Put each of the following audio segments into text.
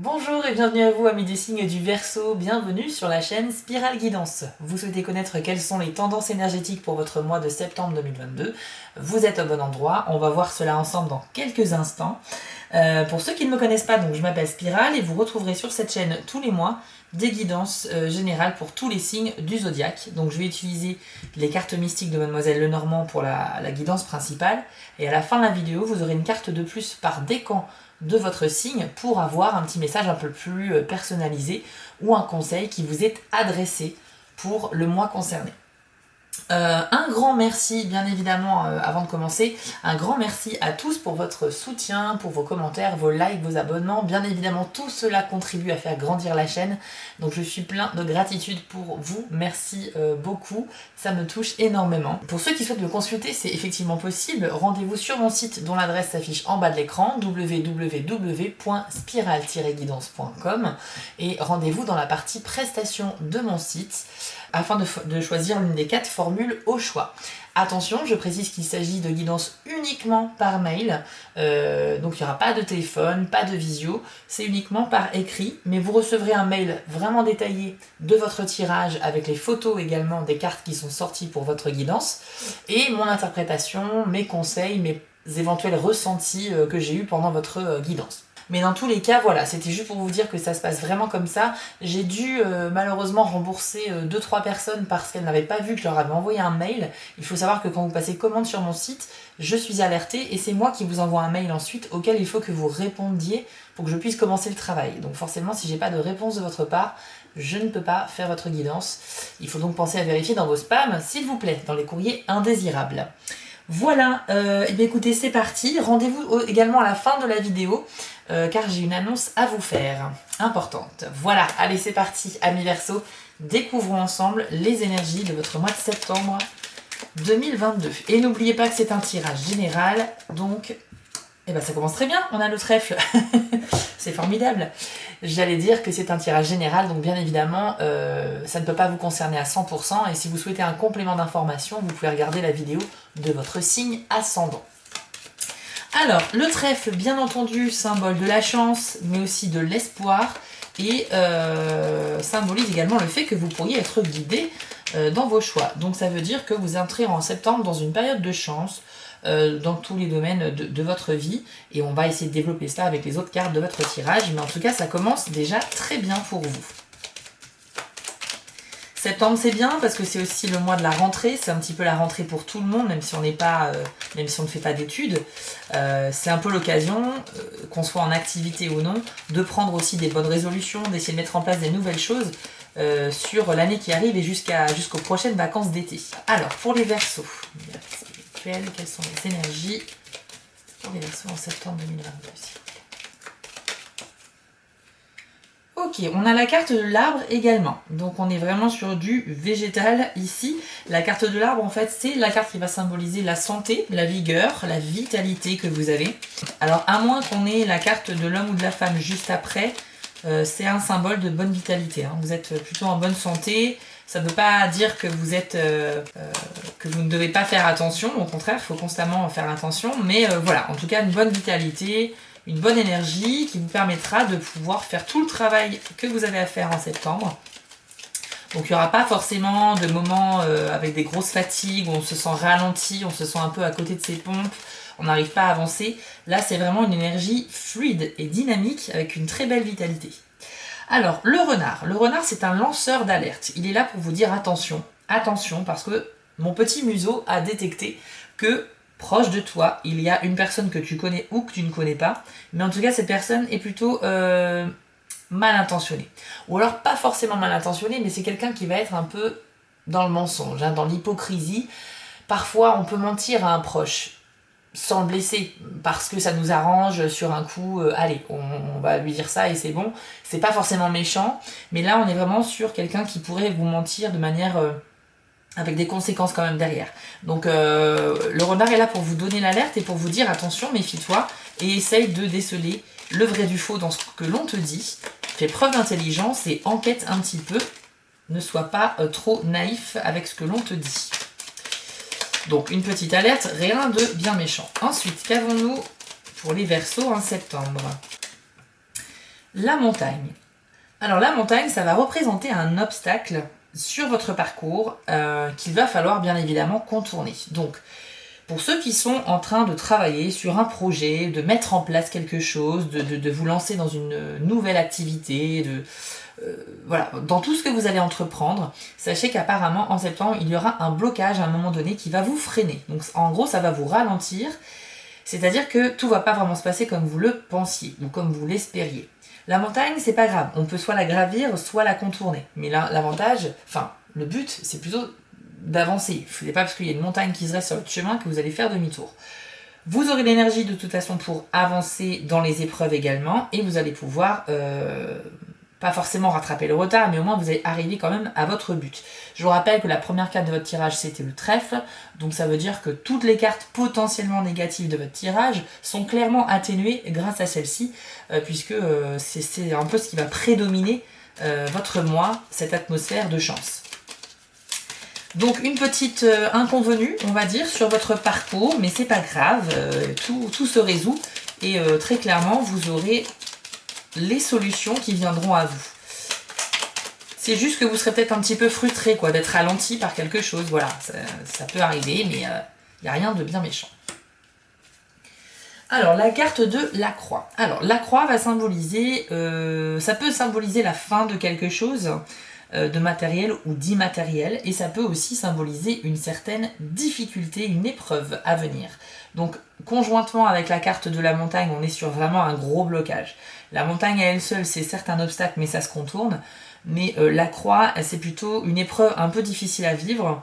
Bonjour et bienvenue à vous amis des signes du Verseau, bienvenue sur la chaîne Spirale Guidance. Vous souhaitez connaître quelles sont les tendances énergétiques pour votre mois de septembre 2022? Vous êtes au bon endroit, on va voir cela ensemble dans quelques instants. Pour ceux qui ne me connaissent pas, donc je m'appelle Spirale et vous retrouverez sur cette chaîne tous les mois des guidances générales pour tous les signes du zodiaque. Donc je vais utiliser les cartes mystiques de Mademoiselle Lenormand pour la guidance principale et à la fin de la vidéo vous aurez une carte de plus par décan de votre signe pour avoir un petit message un peu plus personnalisé ou un conseil qui vous est adressé pour le mois concerné. Un grand merci, bien évidemment, avant de commencer, un grand merci à tous pour votre soutien, pour vos commentaires, vos likes, vos abonnements. Bien évidemment, tout cela contribue à faire grandir la chaîne. Donc je suis plein de gratitude pour vous. Merci beaucoup, ça me touche énormément. Pour ceux qui souhaitent me consulter, c'est effectivement possible. Rendez-vous sur mon site dont l'adresse s'affiche en bas de l'écran, www.spiral-guidance.com, et rendez-vous dans la partie prestations de mon site afin de choisir l'une des 4 formules au choix. Attention, je précise qu'il s'agit de guidance uniquement par mail, donc il n'y aura pas de téléphone, pas de visio, c'est uniquement par écrit, mais vous recevrez un mail vraiment détaillé de votre tirage avec les photos également des cartes qui sont sorties pour votre guidance, et mon interprétation, mes conseils, mes éventuels ressentis que j'ai eus pendant votre guidance. Mais dans tous les cas, voilà, c'était juste pour vous dire que ça se passe vraiment comme ça. J'ai dû malheureusement rembourser 2-3 personnes parce qu'elles n'avaient pas vu que je leur avais envoyé un mail. Il faut savoir que quand vous passez commande sur mon site, je suis alertée et c'est moi qui vous envoie un mail ensuite auquel il faut que vous répondiez pour que je puisse commencer le travail. Donc forcément, si j'ai pas de réponse de votre part, je ne peux pas faire votre guidance. Il faut donc penser à vérifier dans vos spams, s'il vous plaît, dans les courriers indésirables. Voilà, et bien écoutez, c'est parti. Rendez-vous également à la fin de la vidéo, car j'ai une annonce à vous faire, importante. Voilà, allez, c'est parti, amis Verseau. Découvrons ensemble les énergies de votre mois de septembre 2022. Et n'oubliez pas que c'est un tirage général, donc eh ben ça commence très bien, on a le trèfle. C'est formidable. J'allais dire que c'est un tirage général, donc bien évidemment, ça ne peut pas vous concerner à 100%. Et si vous souhaitez un complément d'information, vous pouvez regarder la vidéo de votre signe ascendant. Alors, le trèfle, bien entendu, symbole de la chance, mais aussi de l'espoir, et symbolise également le fait que vous pourriez être guidé dans vos choix. Donc ça veut dire que vous entrez en septembre dans une période de chance, dans tous les domaines de votre vie, et on va essayer de développer cela avec les autres cartes de votre tirage, mais en tout cas ça commence déjà très bien pour vous. Septembre c'est bien parce que c'est aussi le mois de la rentrée, c'est un petit peu la rentrée pour tout le monde, même si on n'est pas, même si on ne fait pas d'études, c'est un peu l'occasion, qu'on soit en activité ou non, de prendre aussi des bonnes résolutions, d'essayer de mettre en place des nouvelles choses sur l'année qui arrive et jusqu'aux prochaines vacances d'été. Alors pour les Verseaux, quelles sont les énergies pour les Verseaux en septembre 2022? Ok, on a la carte de l'arbre également. Donc on est vraiment sur du végétal ici. La carte de l'arbre, en fait, c'est la carte qui va symboliser la santé, la vigueur, la vitalité que vous avez. Alors à moins qu'on ait la carte de l'homme ou de la femme juste après, c'est un symbole de bonne vitalité. Hein. Vous êtes plutôt en bonne santé. Ça ne veut pas dire que vous êtes que vous ne devez pas faire attention. Au contraire, il faut constamment faire attention. Mais voilà, en tout cas, une bonne vitalité, une bonne énergie qui vous permettra de pouvoir faire tout le travail que vous avez à faire en septembre. Donc il n'y aura pas forcément de moments avec des grosses fatigues où on se sent ralenti, on se sent un peu à côté de ses pompes, on n'arrive pas à avancer. Là, c'est vraiment une énergie fluide et dynamique avec une très belle vitalité. Alors, le renard. Le renard, c'est un lanceur d'alerte. Il est là pour vous dire attention. Attention, parce que mon petit museau a détecté que proche de toi, il y a une personne que tu connais ou que tu ne connais pas. Mais en tout cas, cette personne est plutôt mal intentionnée. Ou alors, pas forcément mal intentionnée, mais c'est quelqu'un qui va être un peu dans le mensonge, hein, dans l'hypocrisie. Parfois, on peut mentir à un proche sans le blesser, parce que ça nous arrange sur un coup, allez, on va lui dire ça et c'est bon. C'est pas forcément méchant, mais là on est vraiment sur quelqu'un qui pourrait vous mentir de manière avec des conséquences quand même derrière. Donc le renard est là pour vous donner l'alerte et pour vous dire attention, méfie-toi et essaye de déceler le vrai du faux dans ce que l'on te dit. Fais preuve d'intelligence et enquête un petit peu. Ne sois pas trop naïf avec ce que l'on te dit. Donc une petite alerte, rien de bien méchant. Ensuite, qu'avons-nous pour les Verseaux en septembre? La montagne. Alors la montagne, ça va représenter un obstacle sur votre parcours qu'il va falloir bien évidemment contourner. Donc, pour ceux qui sont en train de travailler sur un projet, de mettre en place quelque chose, de vous lancer dans une nouvelle activité, voilà, dans tout ce que vous allez entreprendre, sachez qu'apparemment en septembre, il y aura un blocage à un moment donné qui va vous freiner. Donc en gros, ça va vous ralentir, c'est-à-dire que tout va pas vraiment se passer comme vous le pensiez ou comme vous l'espériez. La montagne, c'est pas grave, on peut soit la gravir, soit la contourner. Mais là, l'avantage, enfin, le but, c'est plutôt d'avancer. Ce n'est pas parce qu'il y a une montagne qui se dresse sur votre chemin que vous allez faire demi-tour. Vous aurez l'énergie de toute façon pour avancer dans les épreuves également, et vous allez pouvoir pas forcément rattraper le retard, mais au moins vous allez arriver quand même à votre but. Je vous rappelle que la première carte de votre tirage, c'était le trèfle, donc ça veut dire que toutes les cartes potentiellement négatives de votre tirage sont clairement atténuées grâce à celle-ci, puisque c'est un peu ce qui va prédominer votre mois, cette atmosphère de chance. Donc une petite inconvenue, on va dire, sur votre parcours, mais c'est pas grave, tout se résout, et très clairement, vous aurez les solutions qui viendront à vous. C'est juste que vous serez peut-être un petit peu frustré, quoi, d'être ralenti par quelque chose. Voilà, ça peut arriver, mais il n'y a rien de bien méchant. Alors, la carte de la croix. Alors, la croix va symboliser, ça peut symboliser la fin de quelque chose, de matériel ou d'immatériel, et ça peut aussi symboliser une certaine difficulté, une épreuve à venir. Donc, conjointement avec la carte de la montagne, on est sur vraiment un gros blocage. La montagne à elle seule, c'est certes un obstacle, mais ça se contourne. Mais la croix, c'est plutôt une épreuve un peu difficile à vivre,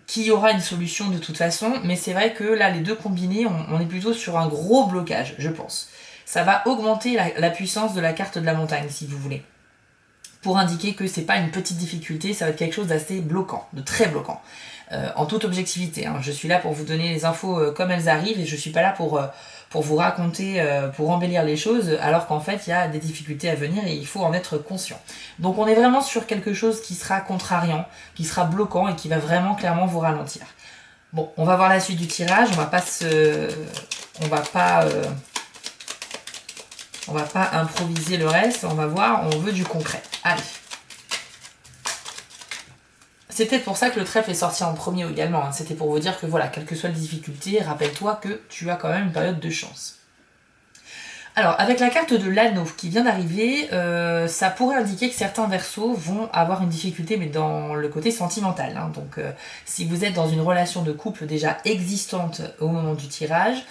qui aura une solution de toute façon. Mais c'est vrai que là, les deux combinés, on est plutôt sur un gros blocage, je pense. Ça va augmenter la puissance de la carte de la montagne, si vous voulez. Pour indiquer que c'est pas une petite difficulté, ça va être quelque chose d'assez bloquant, de très bloquant. En toute objectivité, hein. Je suis là pour vous donner les infos comme elles arrivent, et je suis pas là pour vous raconter, pour embellir les choses, alors qu'en fait il y a des difficultés à venir et il faut en être conscient. Donc on est vraiment sur quelque chose qui sera contrariant, qui sera bloquant et qui va vraiment clairement vous ralentir. Bon, on va voir la suite du tirage, on va pas improviser le reste, on va voir, on veut du concret. Allez. C'est peut-être pour ça que le trèfle est sorti en premier également. Hein. C'était pour vous dire que voilà, quelles que soient les difficultés, rappelle-toi que tu as quand même une période de chance. Alors, avec la carte de l'anneau qui vient d'arriver, ça pourrait indiquer que certains versos vont avoir une difficulté, mais dans le côté sentimental. Hein. Donc, si vous êtes dans une relation de couple déjà existante au moment du tirage,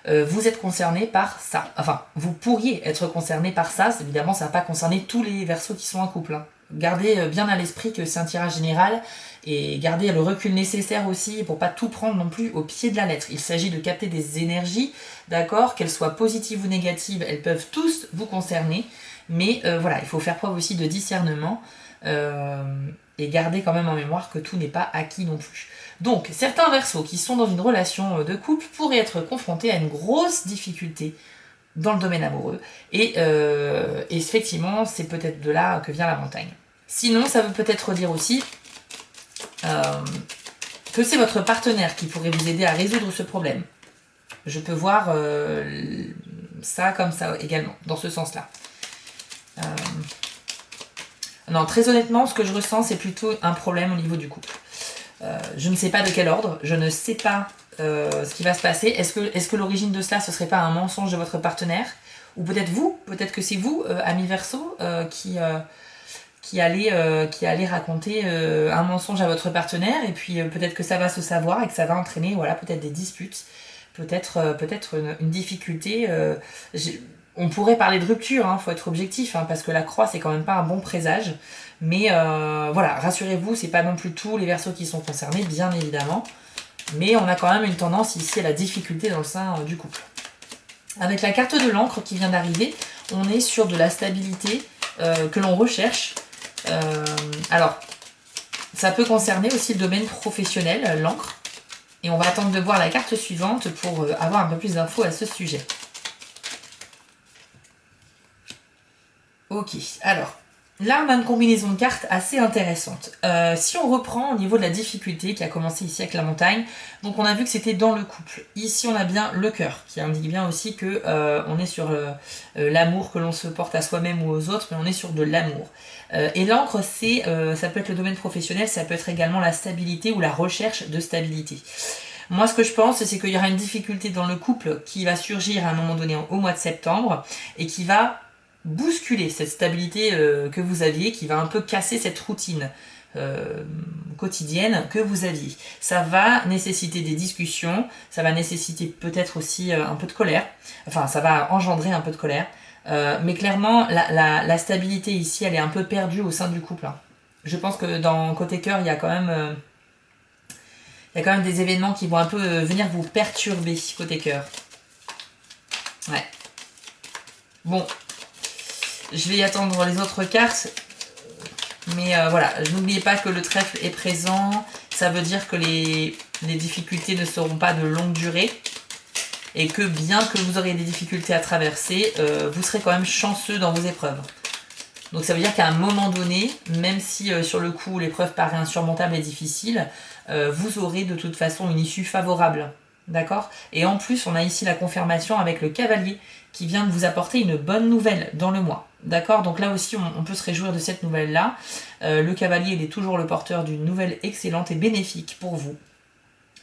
vous êtes concerné par ça. Enfin, vous pourriez être concerné par ça. Évidemment, ça ne va pas concerner tous les versos qui sont en couple. Hein. Gardez bien à l'esprit que c'est un tirage général et gardez le recul nécessaire aussi pour pas tout prendre non plus au pied de la lettre. Il s'agit de capter des énergies, d'accord, qu'elles soient positives ou négatives, elles peuvent tous vous concerner, mais voilà, il faut faire preuve aussi de discernement et garder quand même en mémoire que tout n'est pas acquis non plus. Donc, certains versos qui sont dans une relation de couple pourraient être confrontés à une grosse difficulté dans le domaine amoureux, et effectivement, c'est peut-être de là que vient la montagne. Sinon, ça veut peut-être dire aussi que c'est votre partenaire qui pourrait vous aider à résoudre ce problème. Je peux voir ça comme ça également, dans ce sens-là. Non, très honnêtement, ce que je ressens, c'est plutôt un problème au niveau du couple. Je ne sais pas de quel ordre, je ne sais pas ce qui va se passer. Est-ce que l'origine de cela, ce serait pas un mensonge de votre partenaire? Ou peut-être vous, peut-être que c'est vous, ami Verseau, qui allez raconter un mensonge à votre partenaire, et puis peut-être que ça va se savoir et que ça va entraîner voilà, peut-être des disputes, peut-être une difficulté. On pourrait parler de rupture, hein, faut être objectif, hein, parce que la croix, c'est quand même pas un bon présage. Mais voilà, rassurez-vous, c'est pas non plus tous les Verseaux qui sont concernés, bien évidemment. Mais on a quand même une tendance ici à la difficulté dans le sein du couple. Avec la carte de l'encre qui vient d'arriver, on est sur de la stabilité que l'on recherche. Alors, ça peut concerner aussi le domaine professionnel, l'encre. Et on va attendre de voir la carte suivante pour avoir un peu plus d'infos à ce sujet. Ok, alors, Là, on a une combinaison de cartes assez intéressante. Si on reprend au niveau de la difficulté qui a commencé ici avec la montagne, donc on a vu que c'était dans le couple. Ici, on a bien le cœur, qui indique bien aussi que on est sur l'amour que l'on se porte à soi-même ou aux autres, mais on est sur de l'amour. Et l'encre, c'est, ça peut être le domaine professionnel, ça peut être également la stabilité ou la recherche de stabilité. Moi, ce que je pense, c'est qu'il y aura une difficulté dans le couple qui va surgir à un moment donné au mois de septembre et qui va bousculer cette stabilité que vous aviez, qui va un peu casser cette routine quotidienne que vous aviez. Ça va nécessiter des discussions, ça va nécessiter peut-être aussi un peu de colère, enfin ça va engendrer un peu de colère, mais clairement la stabilité ici elle est un peu perdue au sein du couple. Hein. Je pense que dans côté cœur il y a quand même... il y a quand même des événements qui vont un peu venir vous perturber côté cœur. Ouais. Bon, je vais attendre les autres cartes. Mais voilà, n'oubliez pas que le trèfle est présent. Ça veut dire que les difficultés ne seront pas de longue durée. Et que bien que vous auriez des difficultés à traverser, vous serez quand même chanceux dans vos épreuves. Donc ça veut dire qu'à un moment donné, même si sur le coup l'épreuve paraît insurmontable et difficile, vous aurez de toute façon une issue favorable. D'accord? Et en plus, on a ici la confirmation avec le cavalier qui vient de vous apporter une bonne nouvelle dans le mois. D'accord? Donc là aussi, on peut se réjouir de cette nouvelle-là. Le cavalier, il est toujours le porteur d'une nouvelle excellente et bénéfique pour vous.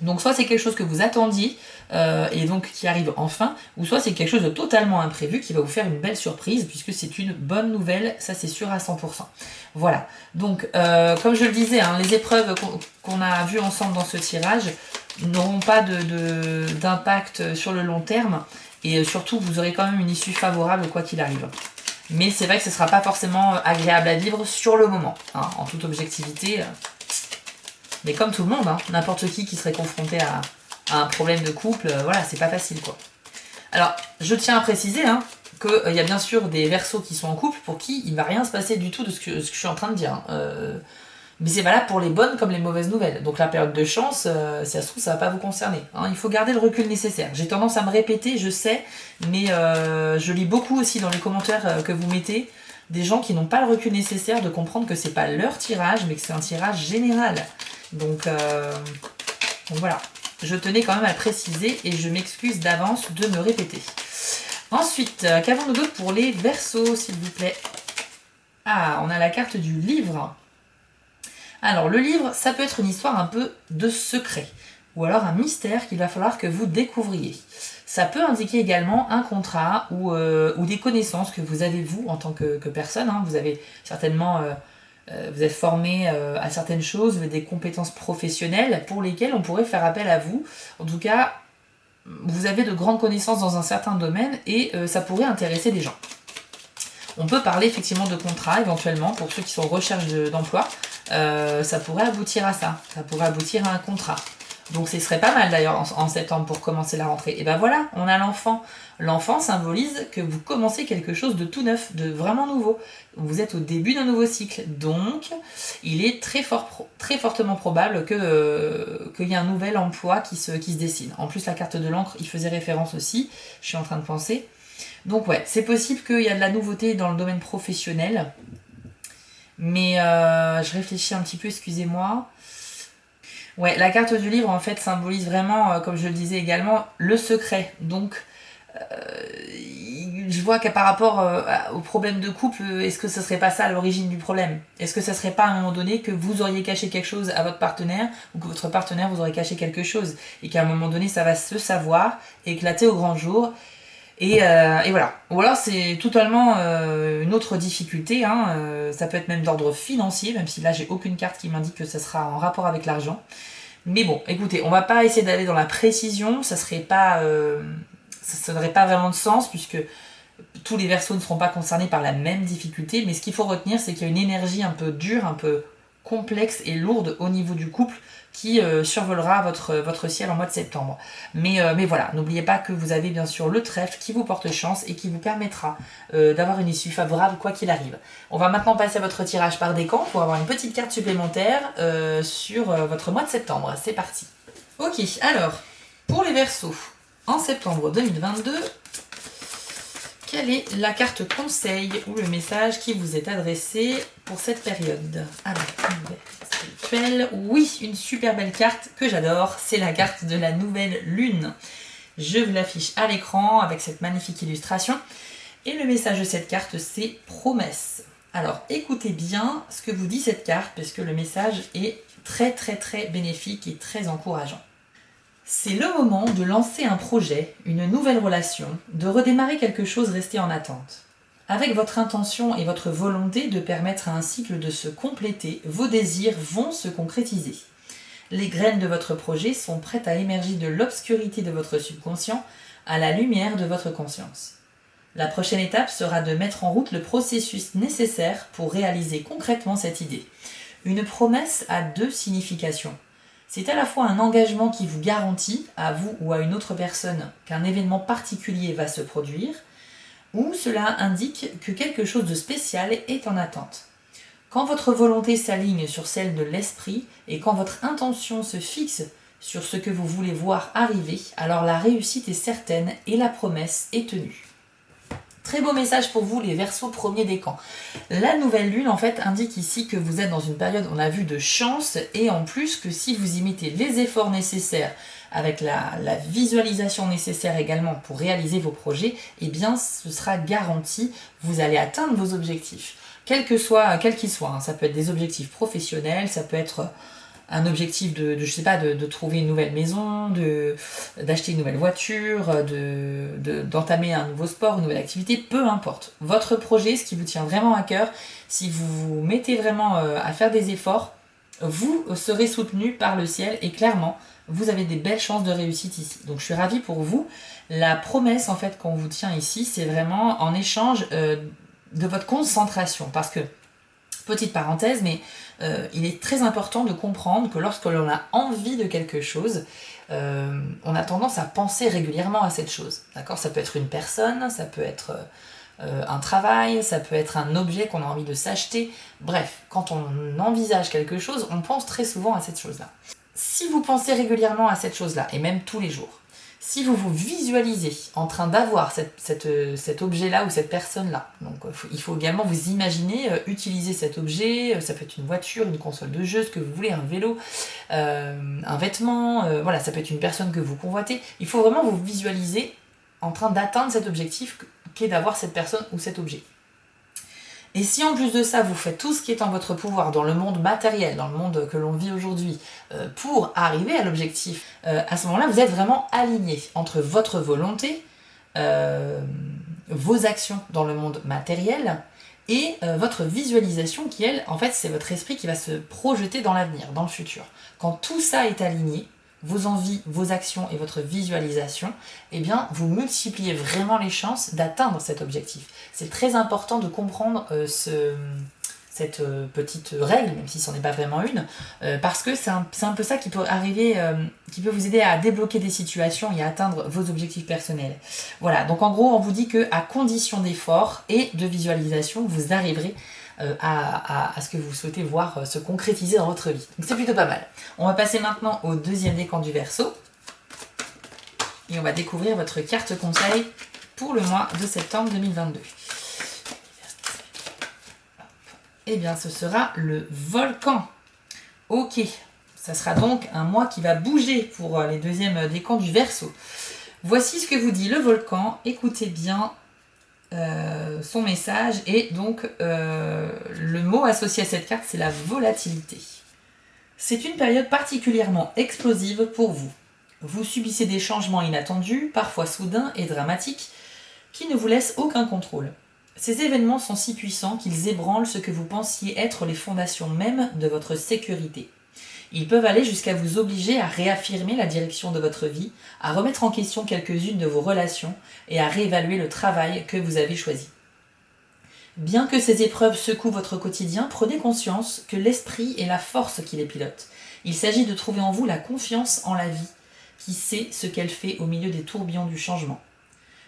Donc soit c'est quelque chose que vous attendiez et donc qui arrive enfin, ou soit c'est quelque chose de totalement imprévu qui va vous faire une belle surprise puisque c'est une bonne nouvelle, ça c'est sûr à 100%. Voilà, donc comme je le disais, hein, les épreuves qu'on a vues ensemble dans ce tirage n'auront pas d'impact sur le long terme et surtout vous aurez quand même une issue favorable quoi qu'il arrive. Mais c'est vrai que ce ne sera pas forcément agréable à vivre sur le moment, hein, en toute objectivité. Mais comme tout le monde, hein, n'importe qui serait confronté à un problème de couple, voilà, c'est pas facile quoi. Alors, je tiens à préciser hein, qu'il y a bien sûr des Verseaux qui sont en couple pour qui il ne va rien se passer du tout de ce que je suis en train de dire. Hein. Mais c'est valable pour les bonnes comme les mauvaises nouvelles. Donc la période de chance, si ça se trouve, ça va pas vous concerner. Hein. Il faut garder le recul nécessaire. J'ai tendance à me répéter, je sais, mais je lis beaucoup aussi dans les commentaires que vous mettez des gens qui n'ont pas le recul nécessaire de comprendre que c'est pas leur tirage, mais que c'est un tirage général. Donc voilà, je tenais quand même à le préciser et je m'excuse d'avance de me répéter. Ensuite, qu'avons-nous d'autre pour les Verseaux, s'il vous plaît? Ah, on a la carte du livre. Alors, le livre, ça peut être une histoire un peu de secret, ou alors un mystère qu'il va falloir que vous découvriez. Ça peut indiquer également un contrat ou des connaissances que vous avez, vous, en tant que personne. Hein. Vous avez certainement... vous êtes formé à certaines choses, vous avez des compétences professionnelles pour lesquelles on pourrait faire appel à vous. En tout cas, vous avez de grandes connaissances dans un certain domaine et ça pourrait intéresser des gens. On peut parler effectivement de contrat éventuellement pour ceux qui sont en recherche d'emploi. Ça pourrait aboutir à ça, ça pourrait aboutir à un contrat. Donc ce serait pas mal d'ailleurs en septembre pour commencer la rentrée. Et ben voilà, on a l'enfant. L'enfant symbolise que vous commencez quelque chose de tout neuf, de vraiment nouveau. Vous êtes au début d'un nouveau cycle. Donc il est très fortement probable qu'il y ait un nouvel emploi qui se dessine. En plus la carte de l'encre y faisait référence aussi, je suis en train de penser. Donc ouais, c'est possible qu'il y a de la nouveauté dans le domaine professionnel. Mais je réfléchis un petit peu, excusez-moi. Ouais, la carte du livre en fait symbolise vraiment, comme je le disais également, le secret. Donc, je vois que par rapport au problème de couple, est-ce que ce serait pas ça à l'origine du problème? Est-ce que ce serait pas à un moment donné que vous auriez caché quelque chose à votre partenaire ou que votre partenaire vous aurait caché quelque chose et qu'à un moment donné ça va se savoir, éclater au grand jour et voilà. Ou alors c'est totalement une autre difficulté, hein. Ça peut être même d'ordre financier, même si là j'ai aucune carte qui m'indique que ça sera en rapport avec l'argent. Mais bon, écoutez, on va pas essayer d'aller dans la précision, ça n'aurait pas vraiment de sens puisque tous les Verseaux ne seront pas concernés par la même difficulté, mais ce qu'il faut retenir c'est qu'il y a une énergie un peu dure, un peu complexe et lourde au niveau du couple qui survolera votre ciel en mois de septembre. Mais voilà, n'oubliez pas que vous avez bien sûr le trèfle qui vous porte chance et qui vous permettra d'avoir une issue favorable quoi qu'il arrive. On va maintenant passer à votre tirage par décan pour avoir une petite carte supplémentaire sur votre mois de septembre. C'est parti. Ok, alors, pour les Verseaux, en septembre 2022, quelle est la carte conseil ou le message qui vous est adressé pour cette période? Alors, univers spirituel, oui, une super belle carte que j'adore, c'est la carte de la nouvelle lune. Je vous l'affiche à l'écran avec cette magnifique illustration. Et le message de cette carte, c'est promesse. Alors, écoutez bien ce que vous dit cette carte, parce que le message est très bénéfique et très encourageant. C'est le moment de lancer un projet, une nouvelle relation, de redémarrer quelque chose resté en attente. Avec votre intention et votre volonté de permettre à un cycle de se compléter, vos désirs vont se concrétiser. Les graines de votre projet sont prêtes à émerger de l'obscurité de votre subconscient à la lumière de votre conscience. La prochaine étape sera de mettre en route le processus nécessaire pour réaliser concrètement cette idée. Une promesse a deux significations. C'est à la fois un engagement qui vous garantit, à vous ou à une autre personne, qu'un événement particulier va se produire, ou cela indique que quelque chose de spécial est en attente. Quand votre volonté s'aligne sur celle de l'esprit et quand votre intention se fixe sur ce que vous voulez voir arriver, alors la réussite est certaine et la promesse est tenue. Très beau message pour vous les Verseaux premiers décans. La nouvelle lune en fait indique ici que vous êtes dans une période, on a vu, de chance, et en plus que si vous y mettez les efforts nécessaires avec la visualisation nécessaire également pour réaliser vos projets, eh bien ce sera garanti, vous allez atteindre vos objectifs. Quels qu'ils soient, hein. Ça peut être des objectifs professionnels, ça peut être un objectif je sais pas, de trouver une nouvelle maison, d'acheter une nouvelle voiture, d'entamer un nouveau sport, une nouvelle activité, peu importe. Votre projet, ce qui vous tient vraiment à cœur, si vous vous mettez vraiment à faire des efforts, vous serez soutenu par le ciel et clairement, vous avez des belles chances de réussite ici. Donc je suis ravie pour vous. La promesse en fait qu'on vous tient ici, c'est vraiment en échange de votre concentration, parce que petite parenthèse, mais il est très important de comprendre que lorsque l'on a envie de quelque chose, on a tendance à penser régulièrement à cette chose. D'accord ? Ça peut être une personne, ça peut être un travail, ça peut être un objet qu'on a envie de s'acheter. Bref, quand on envisage quelque chose, on pense très souvent à cette chose-là. Si vous pensez régulièrement à cette chose-là, et même tous les jours, si vous vous visualisez en train d'avoir cet objet-là ou cette personne-là, donc il faut également vous imaginer utiliser cet objet, ça peut être une voiture, une console de jeu, ce que vous voulez, un vélo, un vêtement, voilà, ça peut être une personne que vous convoitez. Il faut vraiment vous visualiser en train d'atteindre cet objectif qu'est d'avoir cette personne ou cet objet. Et si en plus de ça, vous faites tout ce qui est en votre pouvoir dans le monde matériel, dans le monde que l'on vit aujourd'hui, pour arriver à l'objectif, à ce moment-là, vous êtes vraiment aligné entre votre volonté, vos actions dans le monde matériel et votre visualisation qui, elle, en fait, c'est votre esprit qui va se projeter dans l'avenir, dans le futur. Quand tout ça est aligné, vos envies, vos actions et votre visualisation, eh bien, vous multipliez vraiment les chances d'atteindre cet objectif. C'est très important de comprendre cette petite règle, même si ce n'est pas vraiment une, parce que c'est un peu ça qui peut arriver, qui peut vous aider à débloquer des situations et à atteindre vos objectifs personnels. Voilà, donc en gros, on vous dit qu'à condition d'effort et de visualisation, vous arriverez à ce que vous souhaitez voir se concrétiser dans votre vie. Donc c'est plutôt pas mal. On va passer maintenant au deuxième décan du Verseau. Et on va découvrir votre carte conseil pour le mois de septembre 2022. Eh bien, ce sera le volcan. Ok, ça sera donc un mois qui va bouger pour les deuxièmes décans du Verseau. Voici ce que vous dit le volcan. Écoutez bien son message, et donc le mot associé à cette carte, c'est la volatilité. C'est une période particulièrement explosive pour vous. Vous subissez des changements inattendus, parfois soudains et dramatiques, qui ne vous laissent aucun contrôle. Ces événements sont si puissants qu'ils ébranlent ce que vous pensiez être les fondations mêmes de votre sécurité. Ils peuvent aller jusqu'à vous obliger à réaffirmer la direction de votre vie, à remettre en question quelques-unes de vos relations et à réévaluer le travail que vous avez choisi. Bien que ces épreuves secouent votre quotidien, prenez conscience que l'esprit est la force qui les pilote. Il s'agit de trouver en vous la confiance en la vie, qui sait ce qu'elle fait au milieu des tourbillons du changement.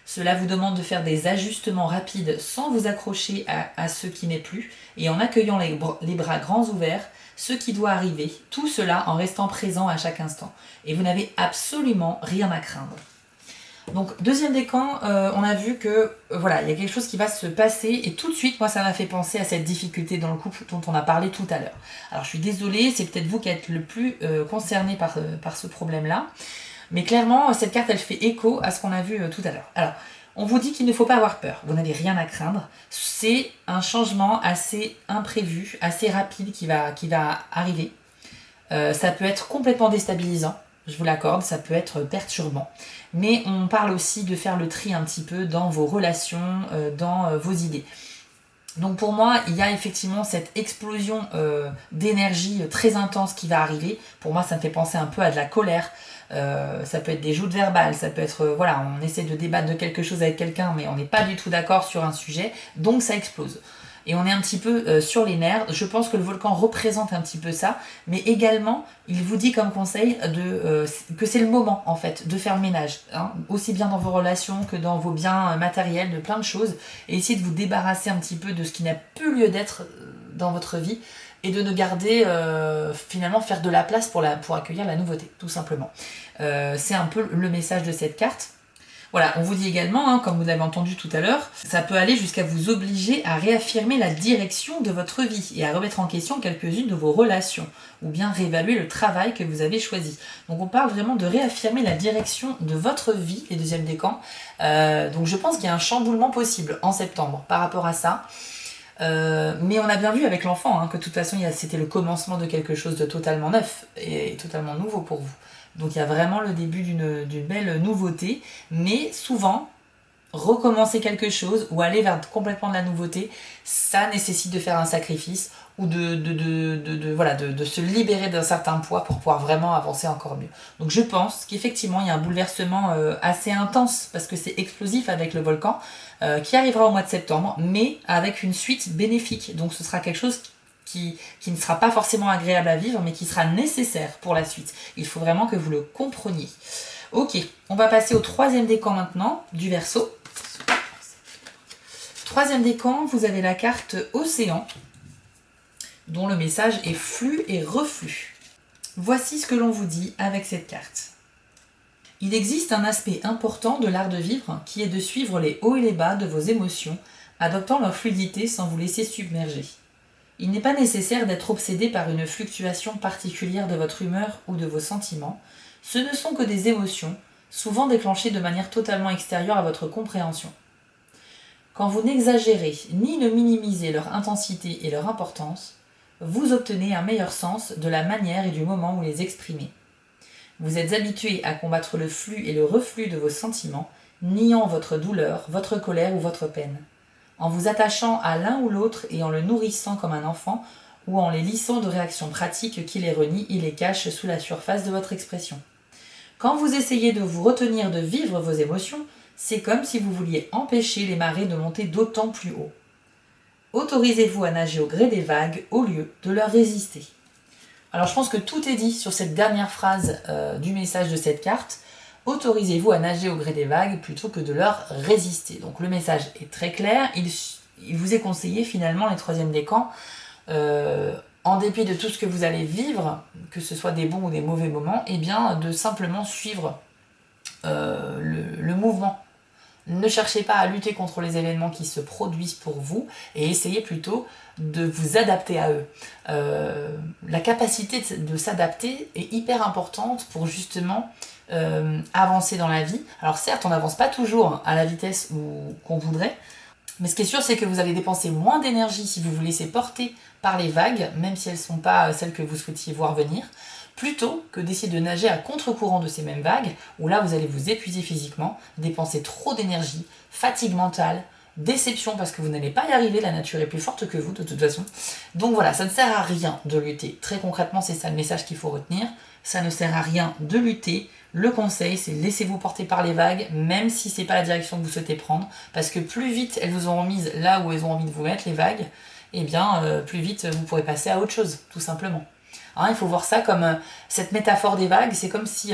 Cela vous demande de faire des ajustements rapides sans vous accrocher à ce qui n'est plus et en accueillant les bras grands ouverts ce qui doit arriver, tout cela en restant présent à chaque instant. Et vous n'avez absolument rien à craindre. Donc deuxième décan, on a vu que voilà, il y a quelque chose qui va se passer et tout de suite, moi ça m'a fait penser à cette difficulté dans le couple dont on a parlé tout à l'heure. Alors je suis désolée, c'est peut-être vous qui êtes le plus concerné par ce problème-là, mais clairement cette carte elle fait écho à ce qu'on a vu tout à l'heure. Alors on vous dit qu'il ne faut pas avoir peur, vous n'avez rien à craindre, c'est un changement assez imprévu, assez rapide qui va arriver. Ça peut être complètement déstabilisant, je vous l'accorde, ça peut être perturbant. Mais on parle aussi de faire le tri un petit peu dans vos relations, dans vos idées. Donc pour moi, il y a effectivement cette explosion d'énergie très intense qui va arriver. Pour moi, ça me fait penser un peu à de la colère. Ça peut être des joutes verbales, ça peut être, voilà, on essaie de débattre de quelque chose avec quelqu'un, mais on n'est pas du tout d'accord sur un sujet, donc ça explose. Et on est un petit peu sur les nerfs. Je pense que le volcan représente un petit peu ça, mais également, il vous dit comme conseil que c'est le moment, en fait, de faire le ménage, hein, aussi bien dans vos relations que dans vos biens matériels, de plein de choses, et essayer de vous débarrasser un petit peu de ce qui n'a plus lieu d'être dans votre vie, et de ne garder, finalement, faire de la place pour accueillir la nouveauté, tout simplement. C'est un peu le message de cette carte. Voilà, on vous dit également, hein, comme vous l'avez entendu tout à l'heure, ça peut aller jusqu'à vous obliger à réaffirmer la direction de votre vie et à remettre en question quelques-unes de vos relations, ou bien réévaluer le travail que vous avez choisi. Donc on parle vraiment de réaffirmer la direction de votre vie, les deuxièmes décans. Donc je pense qu'il y a un chamboulement possible en septembre par rapport à ça. Mais on a bien vu avec l'enfant hein, que de toute façon c'était le commencement de quelque chose de totalement neuf et totalement nouveau pour vous. Donc il y a vraiment le début d'une belle nouveauté, mais souvent, recommencer quelque chose ou aller vers complètement de la nouveauté, ça nécessite de faire un sacrifice ou de se libérer d'un certain poids pour pouvoir vraiment avancer encore mieux. Donc je pense qu'effectivement il y a un bouleversement assez intense parce que c'est explosif avec le volcan qui arrivera au mois de septembre, mais avec une suite bénéfique. Donc ce sera quelque chose qui ne sera pas forcément agréable à vivre, mais qui sera nécessaire pour la suite. Il faut vraiment que vous le compreniez. Ok, on va passer au troisième décan maintenant, du Verseau. Troisième décan, vous avez la carte Océan, dont le message est flux et reflux. Voici ce que l'on vous dit avec cette carte. Il existe un aspect important de l'art de vivre qui est de suivre les hauts et les bas de vos émotions, adoptant leur fluidité sans vous laisser submerger. Il n'est pas nécessaire d'être obsédé par une fluctuation particulière de votre humeur ou de vos sentiments. Ce ne sont que des émotions, souvent déclenchées de manière totalement extérieure à votre compréhension. Quand vous n'exagérez ni ne minimisez leur intensité et leur importance, vous obtenez un meilleur sens de la manière et du moment où les exprimer. Vous êtes habitué à combattre le flux et le reflux de vos sentiments, niant votre douleur, votre colère ou votre peine. En vous attachant à l'un ou l'autre et en le nourrissant comme un enfant, ou en les lissant de réactions pratiques qui les renient et les cachent sous la surface de votre expression. Quand vous essayez de vous retenir de vivre vos émotions, c'est comme si vous vouliez empêcher les marées de monter d'autant plus haut. Autorisez-vous à nager au gré des vagues au lieu de leur résister. Alors je pense que tout est dit sur cette dernière phrase du message de cette carte. Autorisez-vous à nager au gré des vagues plutôt que de leur résister. Donc le message est très clair. Il vous est conseillé finalement les troisièmes décans, en dépit de tout ce que vous allez vivre, que ce soit des bons ou des mauvais moments, eh bien de simplement suivre le mouvement. Ne cherchez pas à lutter contre les événements qui se produisent pour vous et essayez plutôt de vous adapter à eux. La capacité de s'adapter est hyper importante pour justement avancer dans la vie. Alors certes, on n'avance pas toujours à la vitesse qu'on voudrait, mais ce qui est sûr, c'est que vous allez dépenser moins d'énergie si vous vous laissez porter par les vagues, même si elles ne sont pas celles que vous souhaitiez voir venir, plutôt que d'essayer de nager à contre-courant de ces mêmes vagues, où là vous allez vous épuiser physiquement, dépenser trop d'énergie, fatigue mentale, déception parce que vous n'allez pas y arriver, la nature est plus forte que vous de toute façon. Donc voilà, ça ne sert à rien de lutter. Très concrètement, c'est ça le message qu'il faut retenir. Ça ne sert à rien de lutter. Le conseil, c'est laissez-vous porter par les vagues, même si c'est pas la direction que vous souhaitez prendre, parce que plus vite elles vous auront mise là où elles ont envie de vous mettre, les vagues, et bien plus vite vous pourrez passer à autre chose, tout simplement. Hein, il faut voir ça comme cette métaphore des vagues, c'est comme si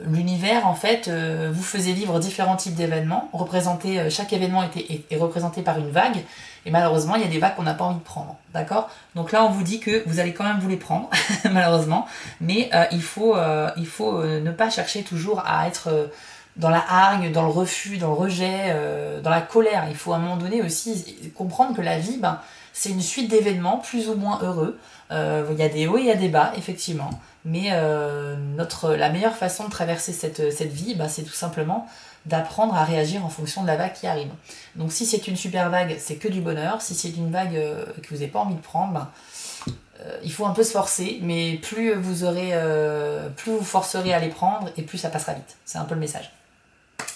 l'univers, en fait, vous faisait vivre différents types d'événements, chaque événement est représenté par une vague, et malheureusement, il y a des vagues qu'on n'a pas envie de prendre, d'accord? Donc là, on vous dit que vous allez quand même vous les prendre, malheureusement, mais il faut ne pas chercher toujours à être dans la hargne, dans le refus, dans le rejet, dans la colère. Il faut à un moment donné aussi comprendre que la vie, ben, c'est une suite d'événements plus ou moins heureux. Il y a des hauts et il y a des bas, effectivement. Mais la meilleure façon de traverser cette vie, ben, c'est tout simplement d'apprendre à réagir en fonction de la vague qui arrive. Donc si c'est une super vague, c'est que du bonheur. Si c'est une vague que vous n'avez pas envie de prendre, ben, il faut un peu se forcer, mais plus vous forcerez à les prendre, et plus ça passera vite. C'est un peu le message.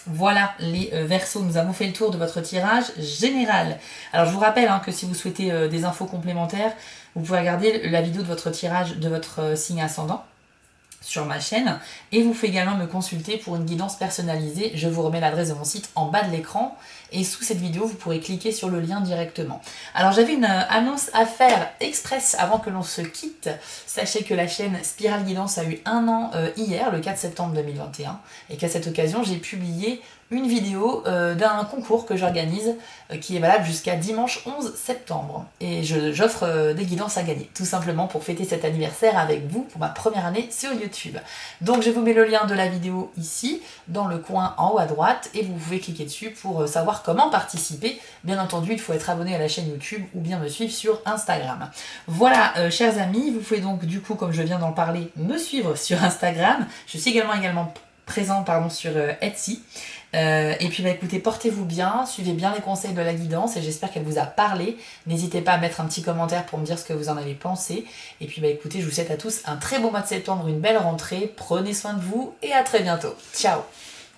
Voilà les Verseaux, nous avons fait le tour de votre tirage général. Alors je vous rappelle que si vous souhaitez des infos complémentaires, vous pouvez regarder la vidéo de votre tirage de votre signe ascendant sur ma chaîne, et vous pouvez également me consulter pour une guidance personnalisée. Je vous remets l'adresse de mon site en bas de l'écran, et sous cette vidéo vous pourrez cliquer sur le lien directement. Alors j'avais une annonce à faire express avant que l'on se quitte. Sachez que la chaîne Spirale Guidance a eu 1 an hier, le 4 septembre 2021, et qu'à cette occasion j'ai publié une vidéo d'un concours que j'organise qui est valable jusqu'à dimanche 11 septembre. Et j'offre des guidances à gagner, tout simplement pour fêter cet anniversaire avec vous pour ma première année sur YouTube. Donc je vous mets le lien de la vidéo ici, dans le coin en haut à droite, et vous pouvez cliquer dessus pour savoir comment participer. Bien entendu, il faut être abonné à la chaîne YouTube ou bien me suivre sur Instagram. Voilà, chers amis, vous pouvez donc du coup, comme je viens d'en parler, me suivre sur Instagram. Je suis également présent sur Etsy. Et puis écoutez, portez-vous bien, suivez bien les conseils de la guidance et j'espère qu'elle vous a parlé. N'hésitez pas à mettre un petit commentaire pour me dire ce que vous en avez pensé. Et puis écoutez, je vous souhaite à tous un très beau mois de septembre, une belle rentrée, prenez soin de vous et à très bientôt. Ciao!